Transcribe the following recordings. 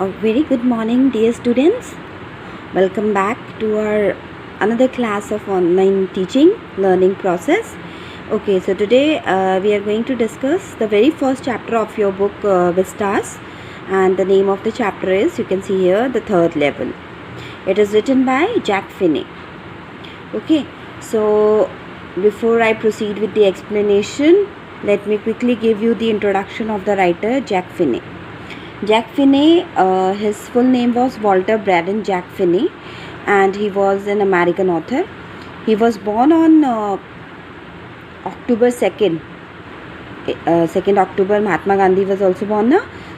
A very good morning, dear students. Welcome back to our another class of online teaching learning process. Okay, so today we are going to discuss the very first chapter of your book Vistas, and the name of the chapter is, you can see here, the third level. It is written by Jack Finney. Okay, so before I proceed with the explanation, let me quickly give you the introduction of the writer Jack Finney. Jack Finney, his full name was Walter Braden Jack Finney, and he was an American author. He was born on October 2nd. 2nd October, Mahatma Gandhi was also born.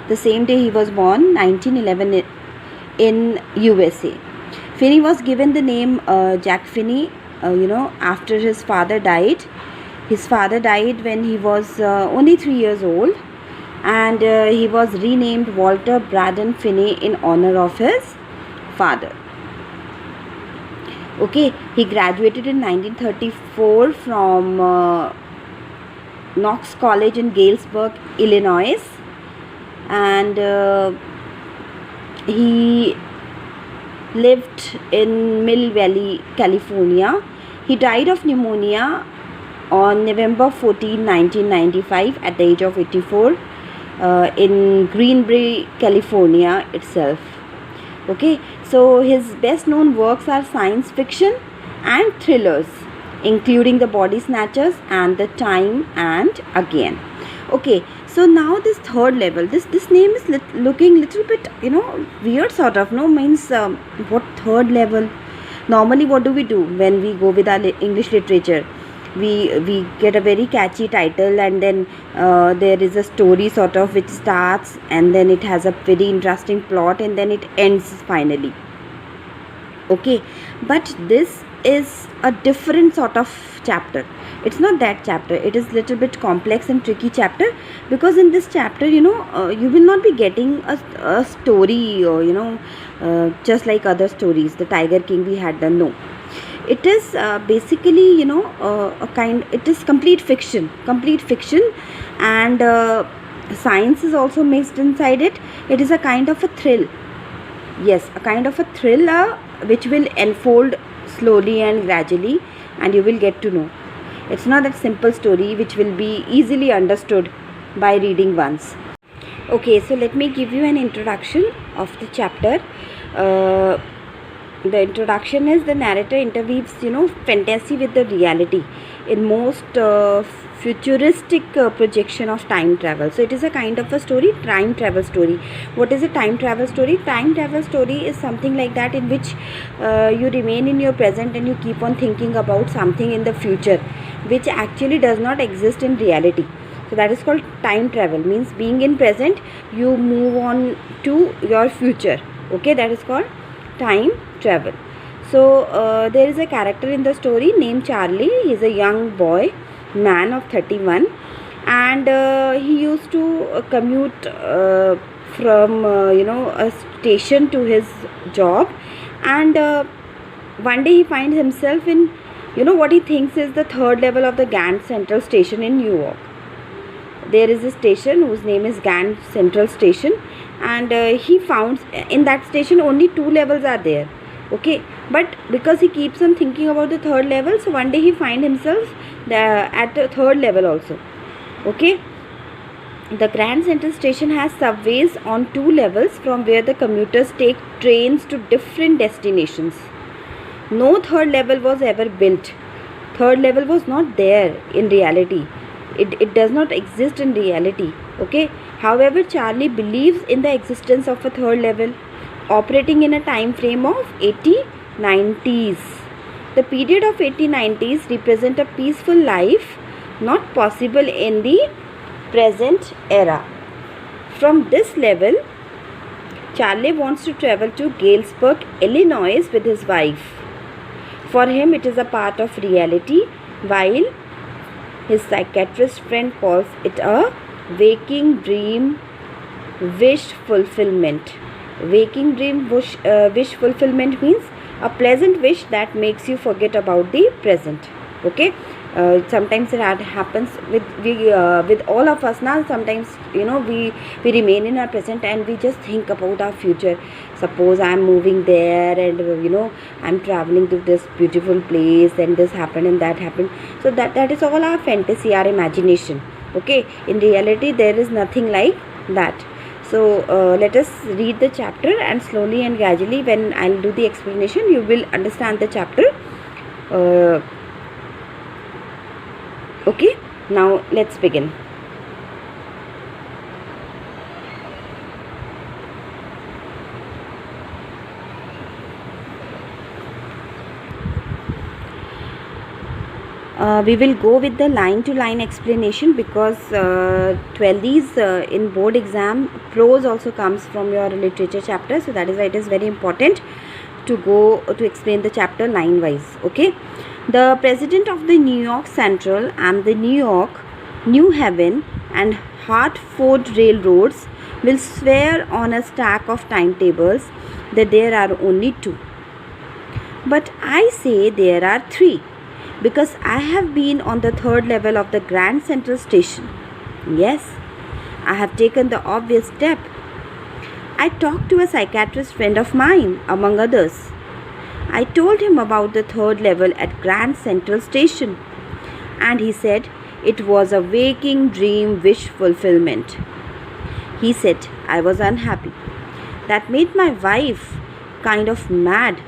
The same day he was born, 1911, in USA. Finney was given the name Jack Finney, after his father died. His father died when he was only 3 years old, and he was renamed Walter Braden Finney in honor of his father. Okay, he graduated in 1934 from Knox College in Galesburg, Illinois, and he lived in Mill Valley, California. He died of pneumonia on November 14, 1995 at the age of 84 in Greenbrae, California itself. Okay, so his best known works are science fiction and thrillers, including The Body Snatchers and The Time and Again. Okay, so now this third level, this name is looking little bit weird, sort of, means what third level? Normally what do we do when we go with our English literature? We get a very catchy title, and then there is a story sort of which starts, and then it has a very interesting plot, and then it ends finally. Okay, but this is a different sort of chapter. It's not that chapter. It is little bit complex and tricky chapter, because in this chapter you will not be getting a story, just like other stories, the Tiger King we had done. No, it is basically it is complete fiction, and science is also mixed inside it. It is a kind of a thrill. Yes, a kind of a thriller which will unfold slowly and gradually, and you will get to know. It's not that simple story which will be easily understood by reading once. Okay, so let me give you an introduction of the chapter. The introduction is, the narrator interweaves fantasy with the reality in most futuristic projection of time travel. So it is a kind of a story, time travel story. What is a time travel story? Time travel story is something like that in which you remain in your present and you keep on thinking about something in the future which actually does not exist in reality. So that is called time travel, means being in present, you move on to your future. Okay, that is called time travel. So there is a character in the story named Charlie. He is a young boy, man of 31, and he used to commute from a station to his job, and one day he finds himself in what he thinks is the third level of the Grand Central Station in New York. There is a station whose name is Grand Central Station, and he found in that station only 2 levels are there. Okay, but because he keeps on thinking about the third level, so one day he finds himself at the third level also. Okay, the Grand Central Station has subways on 2 levels from where the commuters take trains to different destinations. No third level was ever built. Third level was not there in reality. It does not exist in reality. Okay, however, Charlie believes in the existence of a third level operating in a time frame of 80-90s. The period of 80-90s represent a peaceful life not possible in the present era. From this level, Charlie wants to travel to Galesburg, Illinois with his wife. For him, it is a part of reality, while his psychiatrist friend calls it a waking dream wish fulfillment. Waking dream wish fulfillment means a pleasant wish that makes you forget about the present. Okay, Sometimes it happens with all of us now. Sometimes we remain in our present and we just think about our future. Suppose I'm moving there and I'm traveling to this beautiful place and this happened and that happened. So that is all our fantasy, our imagination. Okay, in reality there is nothing like that. So let us read the chapter, and slowly and gradually when I'll do the explanation, you will understand the chapter. Okay, now let's begin. We will go with the line to line explanation, because 12's in board exam prose also comes from your literature chapter, so that is why it is very important to go to explain the chapter line wise. Okay, the president of the New York Central and the New York, New Haven and Hartford railroads will swear on a stack of timetables that there are only two. But I say there are three, because I have been on the third level of the Grand Central Station. Yes, I have taken the obvious step. I talked to a psychiatrist friend of mine, among others. I told him about the third level at Grand Central Station, and he said it was a waking dream wish fulfillment. He said I was unhappy. That made my wife kind of mad,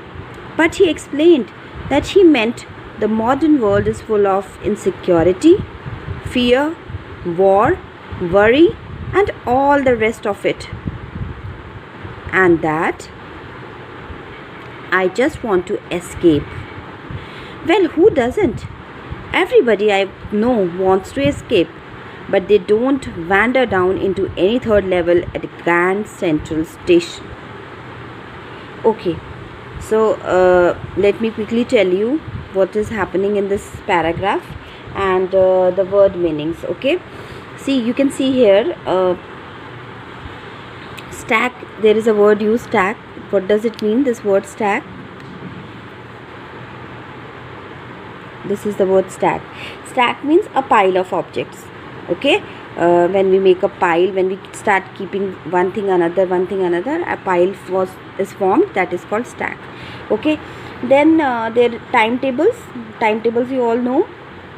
but he explained that he meant the modern world is full of insecurity, fear, war, worry, and all the rest of it. And that I just want to escape. Well, who doesn't? Everybody I know wants to escape, but they don't wander down into any third level at Grand Central Station. Okay, so let me quickly tell you what is happening in this paragraph and the word meanings. Okay, see, you can see here stack. There is a word used, stack. What does it mean, this word stack? This is the word stack. Stack means a pile of objects. Okay, when we make a pile, when we start keeping one thing another, a pile is formed. That is called stack. Okay, then there timetables you all know.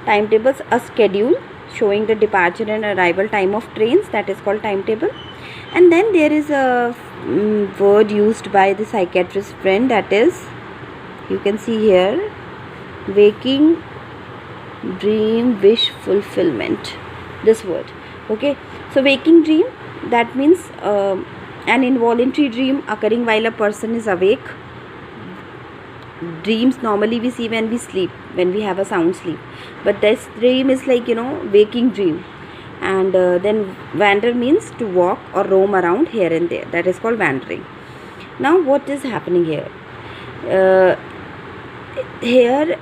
Timetables, a schedule showing the departure and arrival time of trains, that is called timetable. And then there is a word used by the psychiatrist friend, that is, you can see here, waking dream wish fulfillment, this word. Okay, so waking dream, that means an involuntary dream occurring while a person is awake. Dreams normally we see when we sleep, when we have a sound sleep, but this dream is like waking dream. And then wander means to walk or roam around here and there, that is called wandering. Now what is happening here? Here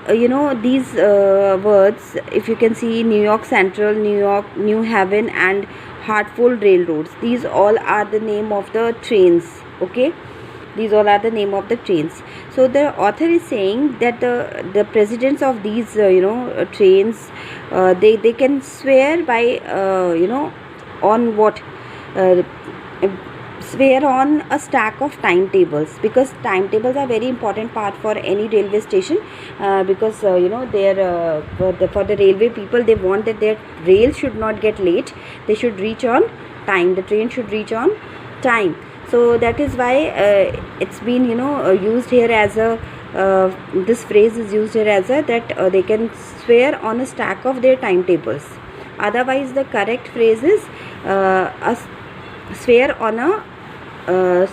these words, if you can see, New York Central, New York, New Haven and Hartford railroads, these all are the name of the trains. Okay, these all are the name of the trains. So the author is saying that the presidents of these trains, they can swear by on what, swear on a stack of timetables, because timetables are very important part for any railway station, because for the railway people, they want that their rail should not get late, they should reach on time, the train should reach on time. So that is why it's been used here as a this phrase is used here as a that they can swear on a stack of their timetables. Otherwise the correct phrase is swear on a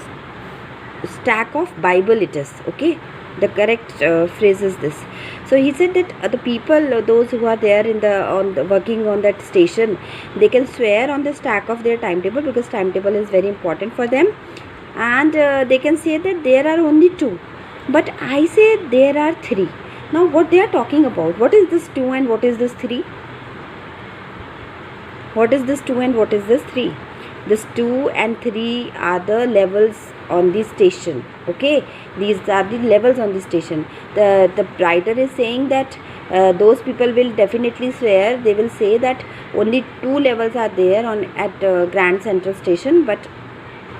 stack of Bible it is. Okay, the correct phrase is this. So he said that the people, those who are there in the working on that station, they can swear on the stack of their timetable, because timetable is very important for them, and they can say that there are only two, but I say there are three. Now what they are talking about, what is this 2 and what is this 3? What is this 2 and what is this 3? This 2 and 3 are the levels on the station. Okay, these are the levels on the station. The writer is saying that those people will definitely swear. They will say that only 2 levels are there on at Grand Central Station, but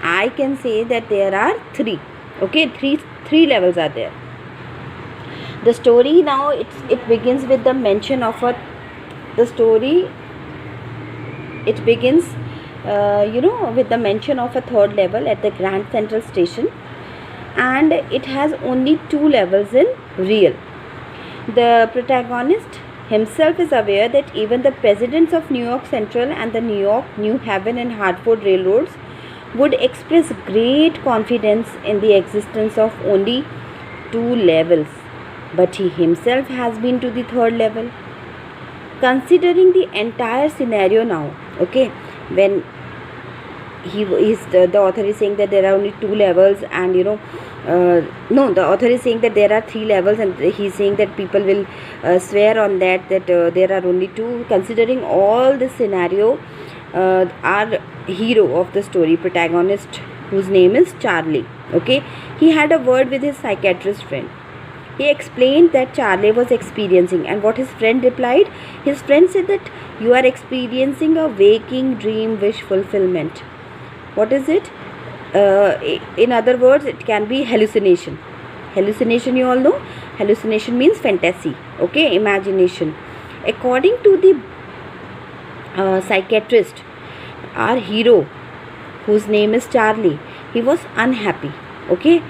I can say that there are 3. Okay, three levels are there. The story now it begins with the mention of a the story it begins with the mention of a 3rd level at the Grand Central Station, and it has only 2 levels in real. The protagonist himself is aware that even the presidents of New York Central and the New York, New Haven and Hartford railroads would express great confidence in the existence of only 2 levels, but he himself has been to the 3rd level. Considering the entire scenario now, okay, when the author is saying that there are only 2 levels, and no, the author is saying that there are 3 levels, and he's saying that people will swear on that there are only 2. Considering all this scenario, our hero of the story, protagonist, whose name is Charlie, okay, he had a word with his psychiatrist friend. He explained that Charlie was experiencing, and what his friend replied, his friend said that you are experiencing a waking dream wish fulfillment. What is it? In other words, it can be hallucination. Hallucination, you all know. Hallucination means fantasy, okay, imagination. According to the psychiatrist, our hero, whose name is Charlie, he was unhappy, okay.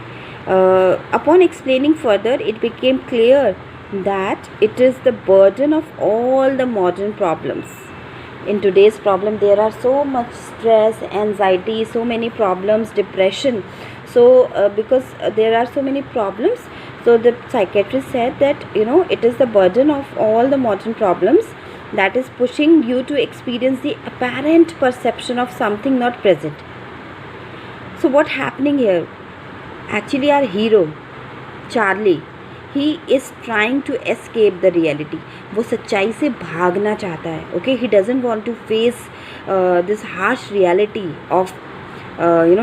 Upon explaining further, it became clear that it is the burden of all the modern problems. In today's problem, there are so much stress, anxiety, so many problems, depression. So because there are so many problems, so the psychiatrist said that it is the burden of all the modern problems that is pushing you to experience the apparent perception of something not present. So what happening here? Actually, our hero Charlie, he is trying to escape the reality. वो सच्चाई से भागना चाहता है. Okay, he doesn't want to face this harsh reality of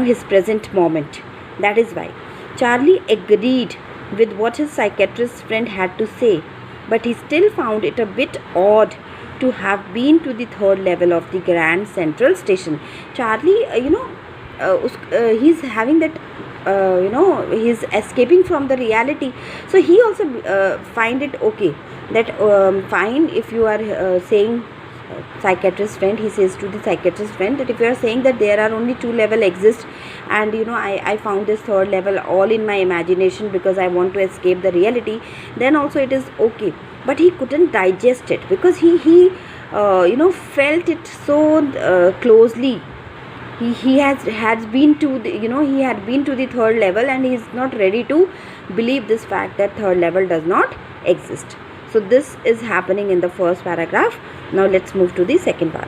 his present moment. That is why Charlie agreed with what his psychiatrist friend had to say, but he still found it a bit odd to have been to the 3rd level of the Grand Central Station. Charlie, he's having that he's escaping from the reality, so he also find it okay that fine if you are saying, psychiatrist friend, he says to the psychiatrist friend that if you are saying that there are only 2 level exist, and I found this 3rd level all in my imagination because I want to escape the reality, then also it is okay. But he couldn't digest it because he felt it so closely. He has been to the, he had been to the 3rd level, and he is not ready to believe this fact that 3rd level does not exist. So this is happening in the first paragraph. Now let's move to the second part.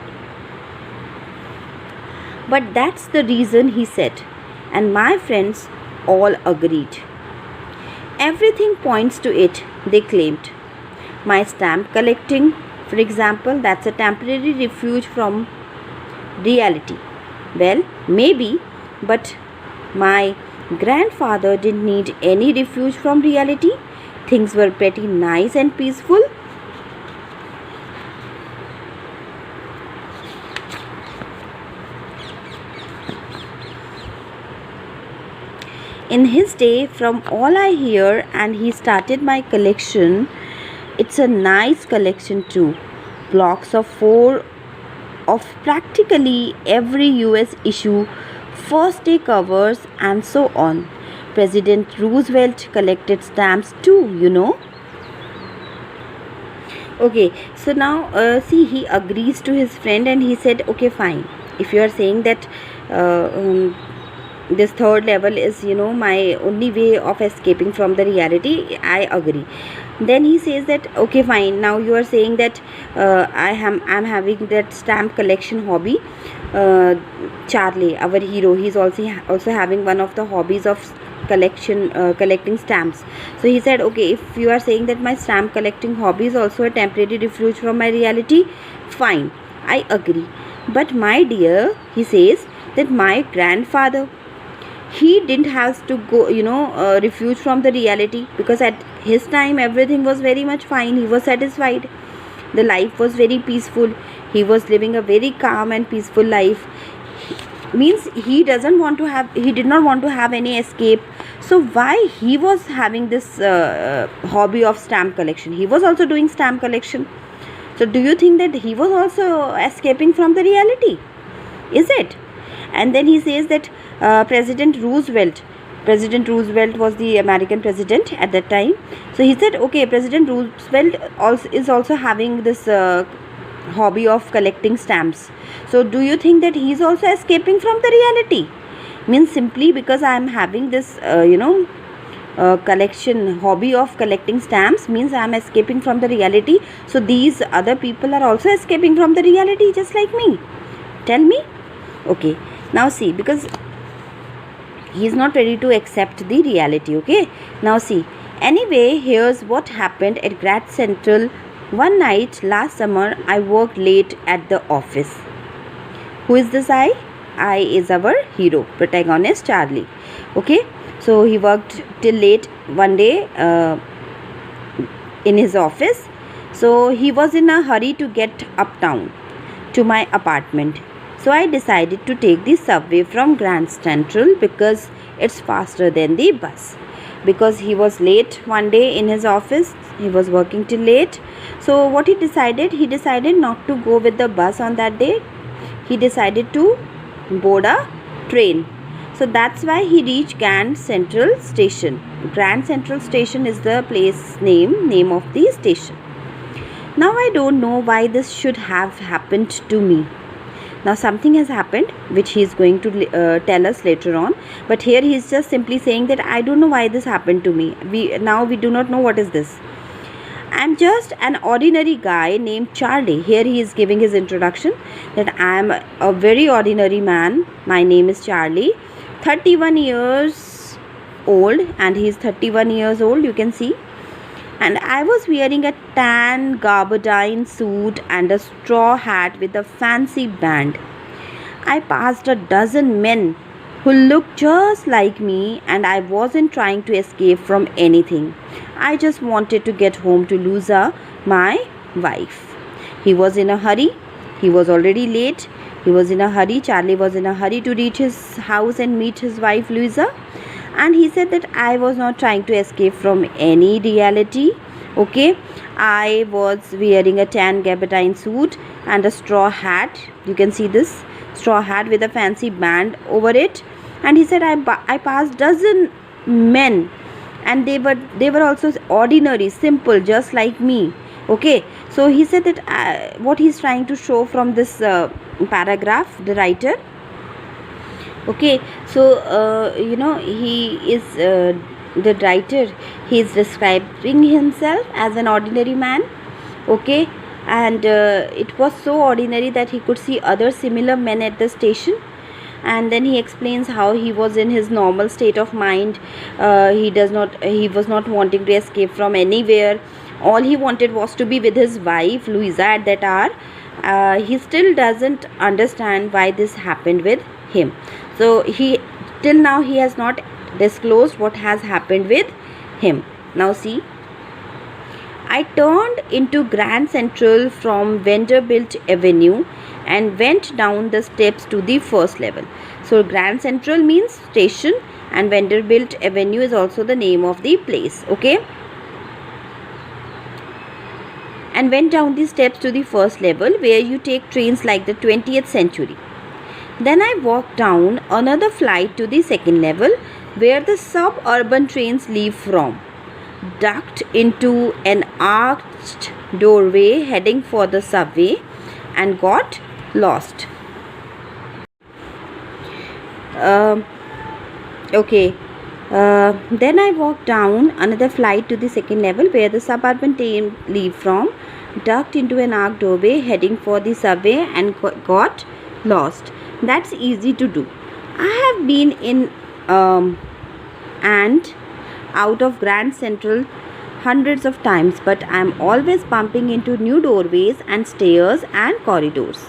But that's the reason, he said, and my friends all agreed. Everything points to it, they claimed. My stamp collecting, for example, that's a temporary refuge from reality. Well, maybe, but my grandfather didn't need any refuge from reality. Things were pretty nice and peaceful. In his day, from all I hear, and he started my collection, it's a nice collection too. Blocks of 4 of practically every US issue, first day covers, and so on. President Roosevelt collected stamps too. Okay, so now see, he agrees to his friend, and he said, okay, fine. If you are saying that this 3rd level is my only way of escaping from the reality, I agree. Then he says that okay, fine, now you are saying that I'm having that stamp collection hobby. Charlie, our hero, he's also having one of the hobbies of collecting stamps. So he said, okay, if you are saying that my stamp collecting hobby is also a temporary refuge from my reality, fine, I agree. But my dear, he says that my grandfather, he didn't have to go refuge from the reality, because at his time everything was very much fine. He was satisfied. The life was very peaceful. He was living a very calm and peaceful life. Means he did not want to have any escape. So why he was having this hobby of stamp collection? He was also doing stamp collection. So do you think that he was also escaping from the reality? Is it? And then he says that President Roosevelt was the American president at that time. So he said, okay, President Roosevelt is also having this hobby of collecting stamps. So do you think that he is also escaping from the reality? Means simply because I am having this hobby of collecting stamps means I am escaping from the reality. So these other people are also escaping from the reality just like me. Tell me. Okay, now see, because he is not ready to accept the reality. Okay, now see, anyway, here's what happened at Grand Central. One night last summer, I worked late at the office. Who is this I? I is our hero, protagonist Charlie. Okay, so he worked till late one day in his office. So he was in a hurry to get uptown to my apartment. So I decided to take the subway from Grand Central because it's faster than the bus. Because he was late one day in his office, he was working till late. So what he decided not to go with the bus on that day. He decided to board a train. So that's why he reached Grand Central Station. Grand Central Station is the place name of the station. Now I don't know why this should have happened to me. Now something has happened which he is going to tell us later on, but here he is just simply saying that I don't know why this happened to me. We do not know what is this. I am just an ordinary guy named Charlie. Here he is giving his introduction that I am a very ordinary man. My name is Charlie, 31 years old, and he is 31 years old, you can see. And I was wearing a tan gabardine suit and a straw hat with a fancy band. I passed a dozen men who looked just like me, and I wasn't trying to escape from anything. I just wanted to get home to Louisa, my wife. He was in a hurry. He was already late. He was in a hurry. Charlie was in a hurry to reach his house and meet his wife Louisa. And he said that I was not trying to escape from any reality. Okay, I was wearing a tan gabardine suit and a straw hat. You can see this straw hat with a fancy band over it. And he said I passed dozen men, and they were also ordinary, simple, just like me. Okay, so he said that what he's trying to show from this paragraph, the writer. Okay, so he is the writer, he is describing himself as an ordinary man. Okay, and it was so ordinary that he could see other similar men at the station. And then he explains how he was in his normal state of mind. He was not wanting to escape from anywhere. All he wanted was to be with his wife Louisa at that hour. He still doesn't understand why this happened with him. So till now he has not disclosed what has happened with him. Now see, I turned into Grand Central from Vanderbilt Avenue and went down the steps to the first level. So Grand Central means station, and Vanderbilt Avenue is also the name of the place. Okay, and went down the steps to the first level where you take trains like the 20th century. Then I walked down another flight to the second level where the suburban trains leave from, ducked into an arched doorway heading for the subway, and got lost. Then I walked down another flight to the second level where the suburban train leave from, ducked into an arched doorway heading for the subway, and got lost. That's easy to do. I have been in and out of Grand Central hundreds of times, but I am always bumping into new doorways and stairs and corridors.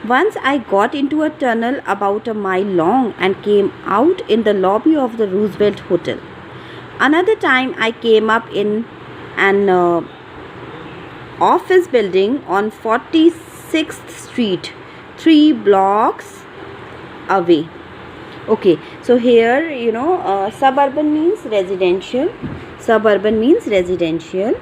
Once I got into a tunnel about a mile long and came out in the lobby of the Roosevelt Hotel. Another time I came up in an office building on 46th Street, 3 blocks away. Okay, so here suburban means residential. Suburban means residential.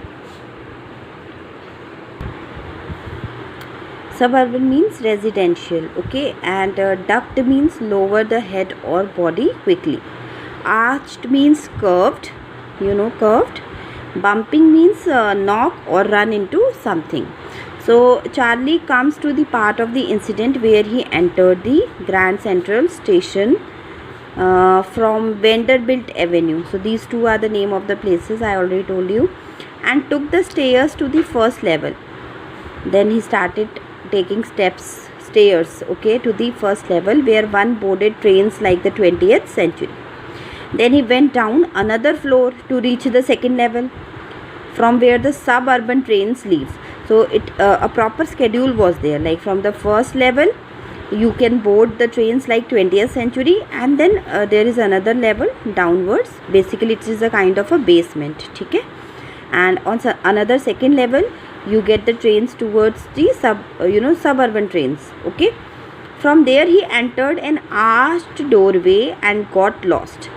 Suburban means residential. Okay, and duct means lower the head or body quickly. Arched means curved, curved. Bumping means knock or run into something. So Charlie comes to the part of the incident where he entered the Grand Central Station from Vanderbilt Avenue. So these two are the name of the places I already told you, and took the stairs to the first level. Then he started taking stairs, okay, to the first level where one boarded trains like the 20th century. Then he went down another floor to reach the second level, from where the suburban trains leave. So a proper schedule was there, like from the first level you can board the trains like 20th century, and then there is another level downwards. Basically it is a kind of a basement, okay? And on another second level you get the trains towards the suburban trains, okay? From there he entered an arched doorway and got lost.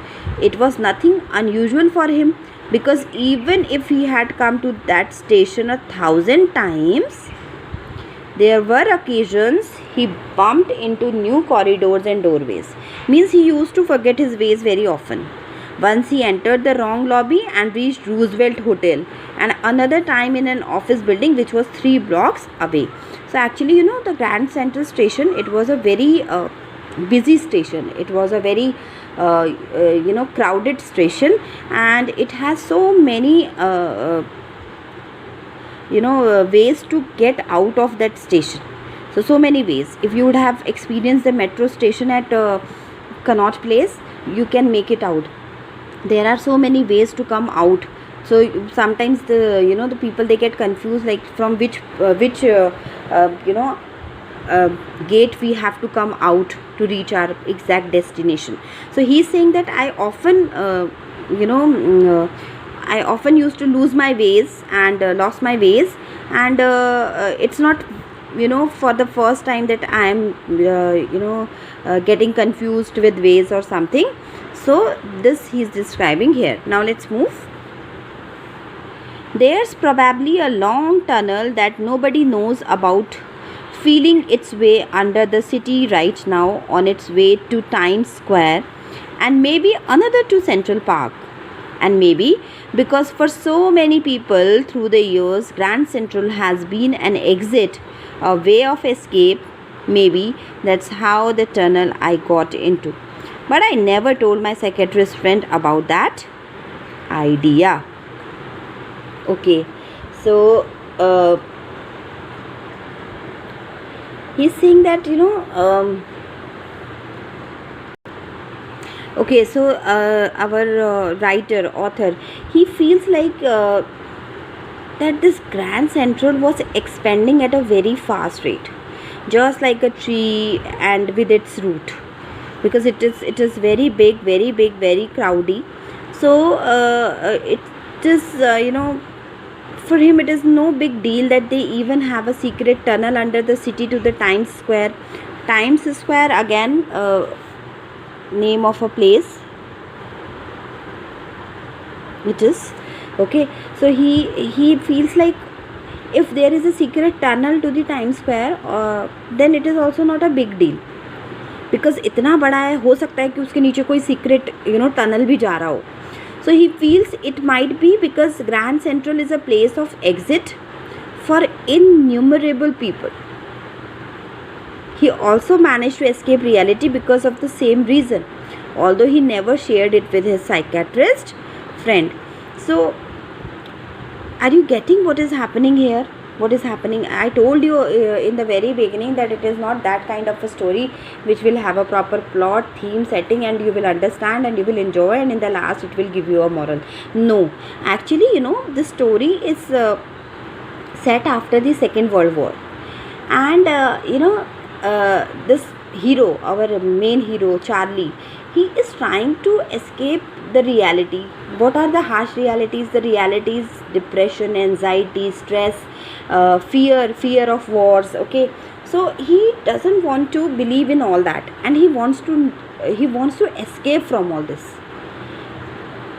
It was nothing unusual for him, because even if he had come to that station 1,000 times, there were occasions he bumped into new corridors and doorways. Means he used to forget his ways very often. Once he entered the wrong lobby and reached Roosevelt Hotel, and another time in an office building which was 3 blocks away. So actually, the Grand Central Station, it was a very busy station. It was a very crowded station, and it has so many ways to get out of that station. So many ways. If you would have experienced the metro station at Connaught Place, you can make it out. There are so many ways to come out. So sometimes the people, they get confused, like from which gate we have to come out to reach our exact destination. So he's saying that I often used to lose my ways and lost my ways, and it's not for the first time that I am getting confused with ways or something. So this he's describing here. Now let's move. There's probably a long tunnel that nobody knows about, feeling its way under the city right now, on its way to Times Square, and maybe another to Central Park. And maybe because for so many people through the years, Grand Central has been an exit, a way of escape, maybe that's how the tunnel I got into. But I never told my psychiatrist friend about that idea. Okay, so he's saying that okay, so our writer, author, he feels like that this Grand Central was expanding at a very fast rate, just like a tree and with its root, because it is very big, very crowdy. So it is for him it is no big deal that they even have a secret tunnel under the city to the Times Square. Times Square, again, name of a place it is, okay? So he feels like if there is a secret tunnel to the Times Square, then it is also not a big deal, because इतना बड़ा है, हो सकता है कि उसके नीचे कोई secret tunnel भी जा रहा हो. So he feels it might be because Grand Central is a place of exit for innumerable people. He also managed to escape reality because of the same reason, although he never shared it with his psychiatrist friend. So are you getting what is happening here? What is happening? I told you in the very beginning that it is not that kind of a story which will have a proper plot, theme, setting, and you will understand and you will enjoy, and in the last it will give you a moral. No, actually the story is set after the Second World War, and this hero, our main hero Charlie, he is trying to escape the reality. What are the harsh realities? The realities: depression, anxiety, stress, fear of wars. Okay, so he doesn't want to believe in all that, and he wants to escape from all this.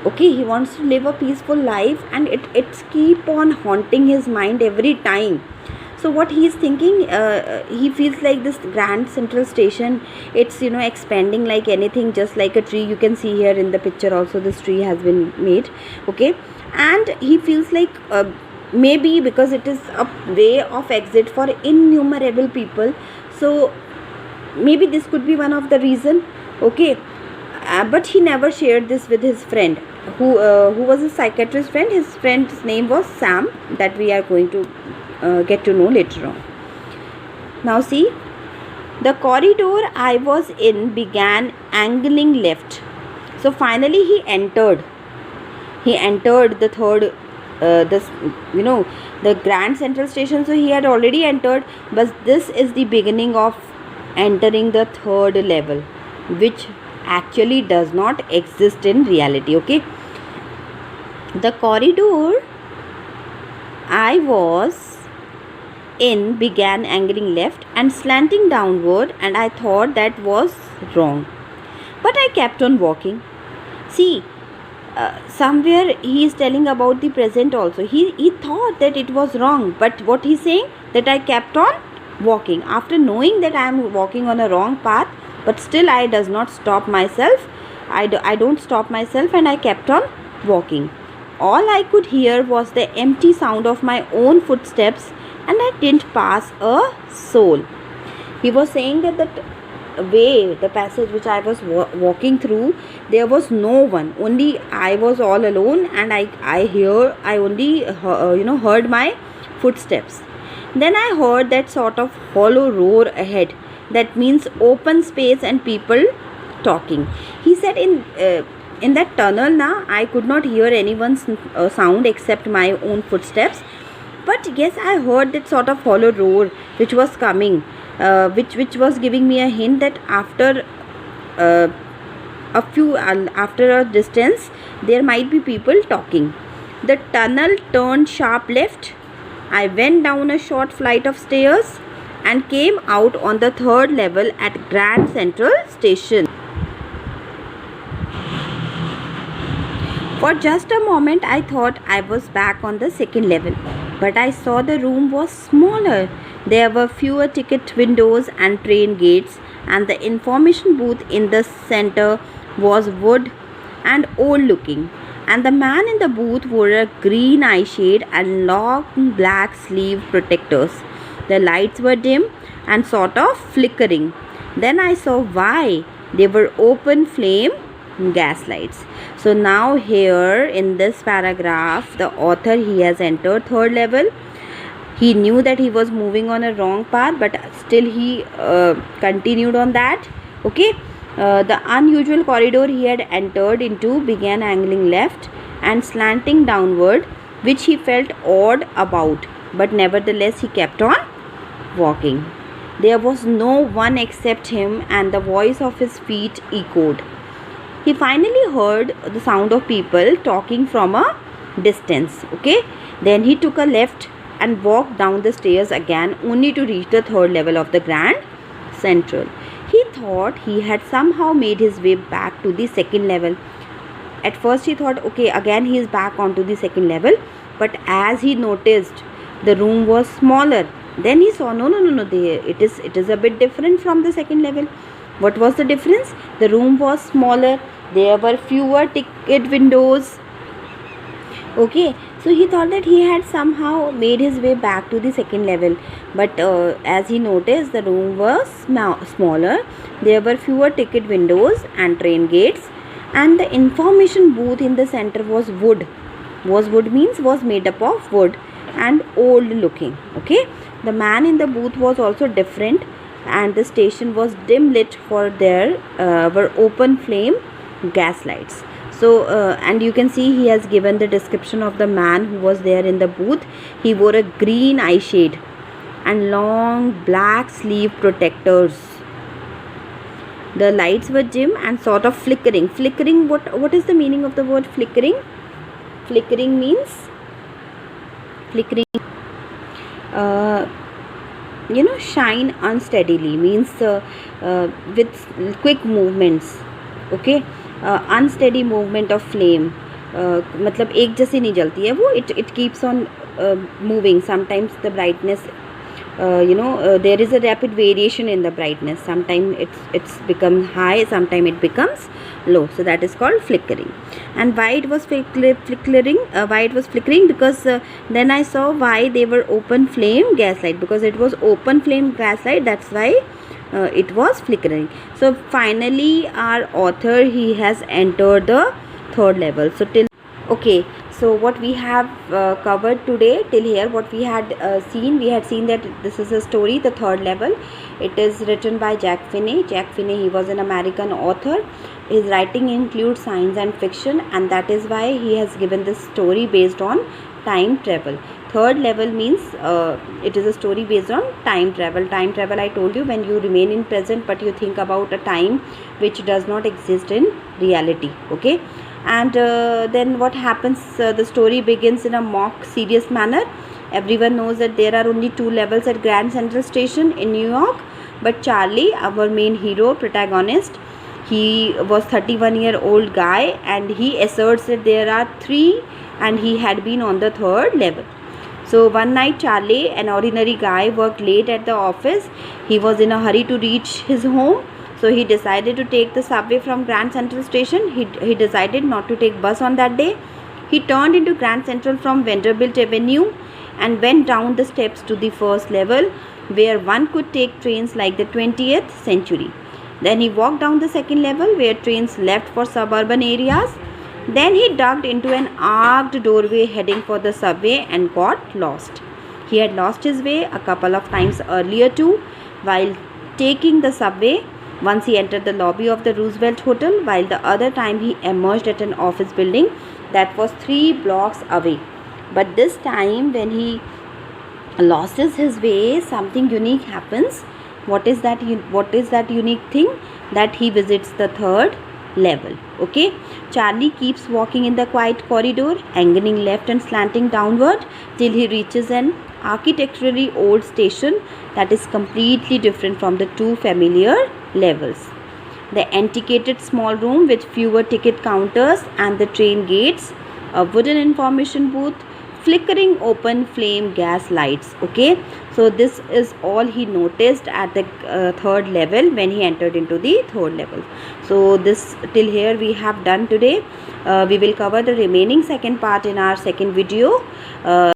Okay, he wants to live a peaceful life, and it's keep on haunting his mind every time. So what he is thinking, he feels like this Grand Central Station, it's expanding like anything, just like a tree. You can see here in the picture also, this tree has been made. Okay, and he feels like maybe because it is a way of exit for innumerable people, so maybe this could be one of the reason. Okay, but he never shared this with his friend, who was a psychiatrist friend. His friend's name was Sam, that we are going to get to know later on. Now see, the corridor I was in began angling left. So finally he entered the third, the Grand Central Station. So he had already entered, but this is the beginning of entering the third level, which actually does not exist in reality. Okay, the corridor I was in began angling left and slanting downward, and I thought that was wrong, but I kept on walking. See, somewhere he is telling about the present also. He thought that it was wrong, but what he's saying, that I kept on walking after knowing that I am walking on a wrong path, but still I does not stop myself. I don't stop myself, and I kept on walking. All I could hear was the empty sound of my own footsteps, and I didn't pass a soul. He was saying that the passage which I was walking through, there was no one, only I was all alone, and I only heard my footsteps. Then I heard that sort of hollow roar ahead. That means open space and people talking. He said in that tunnel now, I could not hear anyone's sound except my own footsteps. But yes, I heard that sort of hollow roar which was coming, which was giving me a hint that after after a distance there might be people talking. The tunnel turned sharp left. I went down a short flight of stairs and came out on the third level at Grand Central Station. For just a moment I thought I was back on the second level, but I saw the room was smaller. There were fewer ticket windows and train gates, and the information booth in the center was wood and old looking, and the man in the booth wore a green eye shade and long black sleeve protectors. The lights were dim and sort of flickering. Then I saw why. They were open flame gas lights. So now here in this paragraph, the author, he has entered third level. He knew that he was moving on a wrong path, but still he continued on that. Okay, the unusual corridor he had entered into began angling left and slanting downward, which he felt odd about, but nevertheless he kept on walking. There was no one except him, and the voice of his feet echoed. He finally heard the sound of people talking from a distance. Okay, then he took a left and walked down the stairs again, only to reach the third level of the Grand Central. He thought he had somehow made his way back to the second level. At first he thought, okay, again he is back onto the second level, but as he noticed the room was smaller, then he saw no, it is a bit different from the second level. What was the difference? The room was smaller, there were fewer ticket windows. Okay, so he thought that he had somehow made his way back to the second level, but as he noticed, the room was smaller, there were fewer ticket windows and train gates, and the information booth in the center was wood. Was made up of wood and old looking. Okay, the man in the booth was also different, and the station was dim lit, for there were open flame gas lights. So and you can see he has given the description of the man who was there in the booth. He wore a green eye shade and long black sleeve protectors. The lights were dim and sort of flickering. Flickering, what is the meaning of the word flickering? Flickering means flickering, uh, shine unsteadily, means with quick movements. Okay, unsteady movement of flame. मतलब एक जैसे नहीं जलती है वो, it keeps on moving. Sometimes the brightness, there is a rapid variation in the brightness. Sometimes it's become high, sometimes it becomes low, so that is called flickering. And why it was flickering, because then I saw why they were open flame gaslight, because it was open flame gaslight, that's why it was flickering. So finally our author, he has entered the third level. So till okay, so what we have covered today till here, what we had seen, we had seen that this is a story, the third level. It is written by Jack Finney. Jack Finney, he was an American author. His writing includes science and fiction, and that is why he has given this story based on time travel. Third level means it is a story based on time travel. Time travel, I told you, when you remain in present but you think about a time which does not exist in reality. Okay, and then what happens, the story begins in a mock serious manner. Everyone knows that there are only 2 levels at Grand Central Station in New York, but Charlie, our main hero, protagonist, he was 31-year-old guy, and he asserts that there are 3 and he had been on the 3rd level. So one night Charlie, an ordinary guy, worked late at the office. He was in a hurry to reach his home, so he decided to take the subway from Grand Central Station. He decided not to take bus on that day. He turned into Grand Central from Vanderbilt Avenue and went down the steps to the 1st level, where one could take trains like the 20th Century. Then he walked down the 2nd level, where trains left for suburban areas. Then he ducked into an arched doorway heading for the subway and got lost. He had lost his way a couple of times earlier too, while taking the subway. Once he entered the lobby of the Roosevelt Hotel, while the other time he emerged at an office building that was 3 blocks away. But this time, when he loses his way, something unique happens. What is that unique thing? That he visits the 3rd level. Okay, Charlie keeps walking in the quiet corridor, angling left and slanting downward, till he reaches an architecturally old station that is completely different from the 2 familiar levels. The antiquated small room with fewer ticket counters and the train gates, a wooden information booth, flickering open flame gas lights. Okay, so this is all he noticed at the 3rd level when he entered into the 3rd level. So this till here we have done today. We will cover the remaining second part in our second video.